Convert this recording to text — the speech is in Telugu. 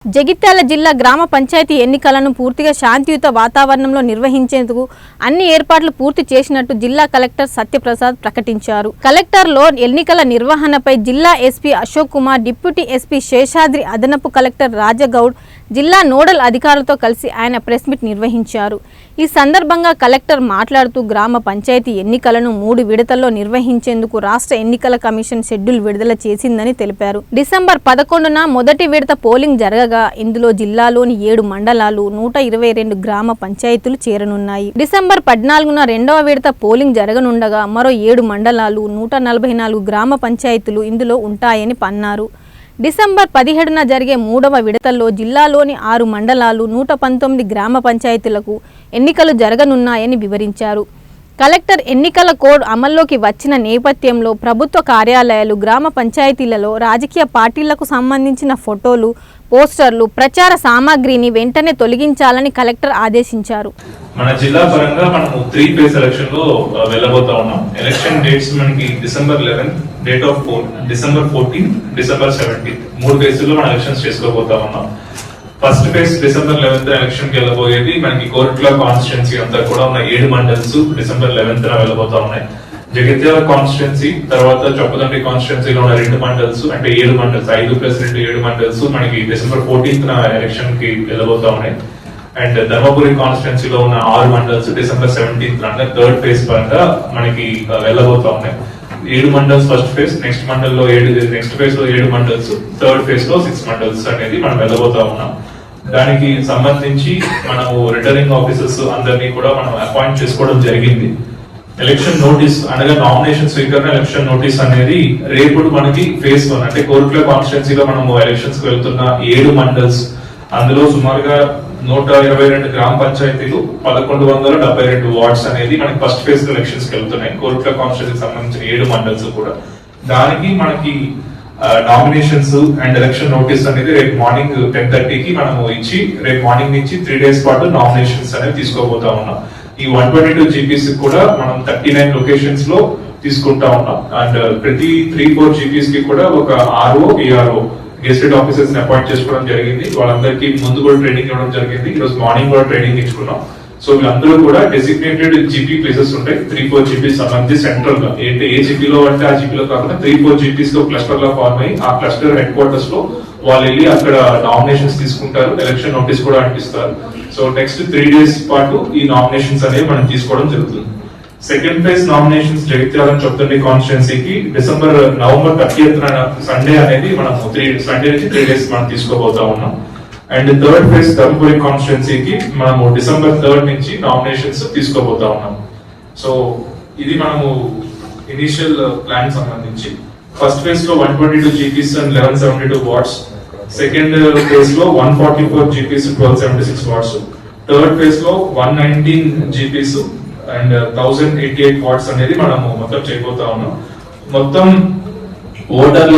జగిత్యాల జిల్లా గ్రామ పంచాయతీ ఎన్నికలను పూర్తిగా శాంతియుత వాతావరణంలో నిర్వహించేందుకు అన్ని ఏర్పాట్లు పూర్తి చేసినట్టు జిల్లా కలెక్టర్ సత్యప్రసాద్ ప్రకటించారు. కలెక్టర్లో ఎన్నికల నిర్వహణపై జిల్లా SP Ashok Kumar, deputy SP Seshadri, అదనపు కలెక్టర్ రాజగౌడ్, జిల్లా నోడల్ అధికారులతో కలిసి ఆయన ప్రెస్ మీట్ నిర్వహించారు. ఈ సందర్భంగా కలెక్టర్ మాట్లాడుతూ గ్రామ పంచాయతీ ఎన్నికలను 3 విడతల్లో నిర్వహించేందుకు రాష్ట్ర ఎన్నికల కమిషన్ షెడ్యూల్ విడుదల చేసిందని తెలిపారు. డిసెంబర్ 11న మొదటి విడత పోలింగ్ జరగగా ఇందులో జిల్లాలోని 7 మండలాలు, 122 గ్రామ పంచాయతీలు చేరనున్నాయి. డిసెంబర్ 14న రెండవ విడత పోలింగ్ జరగనుండగా మరో 7 మండలాలు, 144 గ్రామ పంచాయతీలు ఇందులో ఉంటాయని అన్నారు. డిసెంబర్ 17న జరిగే 3వ విడతల్లో జిల్లాలోని 6 మండలాలు, 119 గ్రామ పంచాయతీలకు ఎన్నికలు జరగనున్నాయని వివరించారు. కలెక్టర్ ఎన్నికల కోడ్ అమల్లోకి వచ్చిన నేపథ్యంలో ప్రభుత్వ కార్యాలయాలు, గ్రామ పంచాయతీలలో రాజకీయ పార్టీలకు సంబంధించిన ఫోటోలు, పోస్టర్లు, ప్రచార సామాగ్రిని వెంటనే తొలగించాలని కలెక్టర్ ఆదేశించారు. మన జిల్లా పరంగా మనం 3 ఫేజ్ ఎలక్షన్ లో వెళ్ళబోతా ఉన్నాం. ఎలక్షన్ డేట్స్ మనకి December 11, date of December 14, December 17, 3 phase లో మనం ఎలక్షన్స్ చేసుకోబోతా ఉన్నాం. ఫస్ట్ ఫేజ్ డిసెంబర్ 11 ఎలక్షన్ కి వెళ్ళబోయేది మనకి కోరుట్ల కాన్స్టిట్యున్సీ అంతా కూడా ఉన్న 7 మండల్స్ డిసెంబర్ 11 వెళ్ళబోతా ఉన్నాయి. జగిత్యాల కాన్స్టిట్యున్సీ తర్వాత చొప్పదండి కాన్స్టిట్యున్సీలో ఉన్న 2 మండల్స్ అంటే 7 మండల్స్, 5+2 7 మండల్స్ మనకి డిసెంబర్ 14th ఎలక్షన్ కి వెళ్ళబోతా ఉన్నాయి. అండ్ ధర్మపురి కాన్స్టిట్యున్సీలో ఉన్న 6 మండల్స్ డిసెంబర్ 17th అంటే 3rd ఫేజ్ పరంగా మనకి వెళ్ళబోతా ఉన్నాయి. 7 మండల్స్ ఫస్ట్ ఫేజ్, నెక్స్ట్ మండల్లో 7, నెక్స్ట్ ఫేజ్ లో 7 మండల్స్, 3rd ఫేజ్ లో 6 మండల్స్ అనేది మనం వెళ్ళబోతా ఉన్నాం. దానికి సంబంధించి మనము రిటర్నింగ్ ఆఫీసర్స్ అందరినీ కూడా మనం అపాయింట్ చేసుకోవడం జరిగింది. ఎలక్షన్ నోటీస్ అనగా నామినేషన్ స్వీకరణ ఎలక్షన్ నోటీస్ అనేది రేపు మనకి ఫేజ్ 1 అంటే కోరుట్ల కాన్స్టిట్యున్సీలో మనము ఎలక్షన్స్ కి వెళ్తున్న 7 మండల్స్, అందులో సుమారుగా 122 గ్రామ పంచాయతీలు, 1172 వార్డ్స్ అనేది మనకి ఫస్ట్ ఫేజ్ ఎలక్షన్స్ కి వెళ్తున్నాయి. కోరుట్ల కాన్స్టిట్యున్సీకి సంబంధించిన 7 మండల్స్ కూడా దానికి మనకి నామినేషన్స్ అండ్ ఎలక్షన్ నోటీస్ అనేది రేపు మార్నింగ్ 10:30కి మనము ఇచ్చి రేపు మార్నింగ్ నుంచి 3 days పాటు నామినేషన్స్ అనేది తీసుకోబోతా ఉన్నాం. ఈ 122 GPs కూడా మనం 39 లొకేషన్స్ లో తీసుకుంటా ఉన్నాం. అండ్ ప్రతి 3-4 GPs కి కూడా ఒక RO, PRO గెస్టెడ్ ఆఫీసర్స్ ని అపాయింట్ చేసుకోవడం జరిగింది. వాళ్ళందరికీ ముందు కూడా ట్రైనింగ్ ఇవ్వడం జరిగింది. ఈ రోజు మార్నింగ్ కూడా ట్రైనింగ్ ఇచ్చుకున్నాం. సో వీళ్ళందరూ కూడా డెసిగ్నేటెడ్ GP ప్లేసెస్ ఉంటాయి. 3-4 GPs సంబంధించి సెంట్రల్ గా ఏ GPలో అంటే ఆ GPలో కాకుండా 3-4 GPs లో క్లస్టర్ లా ఫార్మ్ అయ్యి ఆ క్లస్టర్ హెడ్ క్వార్టర్స్ లో వాళ్ళు వెళ్ళి అక్కడ నామినేషన్స్ తీసుకుంటారు, ఎలక్షన్ నోటీస్ కూడా అంటిస్తారు. సో నెక్స్ట్ 3 days పాటు ఈ నామినేషన్స్ అనేవి మనం తీసుకోవడం జరుగుతుంది. Second phase nominations Jagtial Choppadandi కాన్స్టిట్యున్సీకి నవంబర్ 30th సండే అనేది మనం సండే నుంచి 3 days మనం తీసుకోబోతా ఉన్నాం. అండ్ 3rd ఫేజ్ ధర్మపురి కాన్స్టిట్యున్సీకి మనము డిసెంబర్ 3rd నుంచి నామినేషన్స్ తీసుకోబోతా ఉన్నాం. సో ఇది మనము ఇనిషియల్ ప్లాన్ సంబంధించి ఫస్ట్ ఫేజ్ లో 122 GPs and 1172 wards, second phase లో 144 GPs 1276 వార్డ్స్, 3rd ఫేజ్ లో 119 GPs అండ్ 1088 వార్డ్స్ అనేది మనము మొత్తం చేయబోతా ఉన్నాం. మొత్తం ఓటర్ల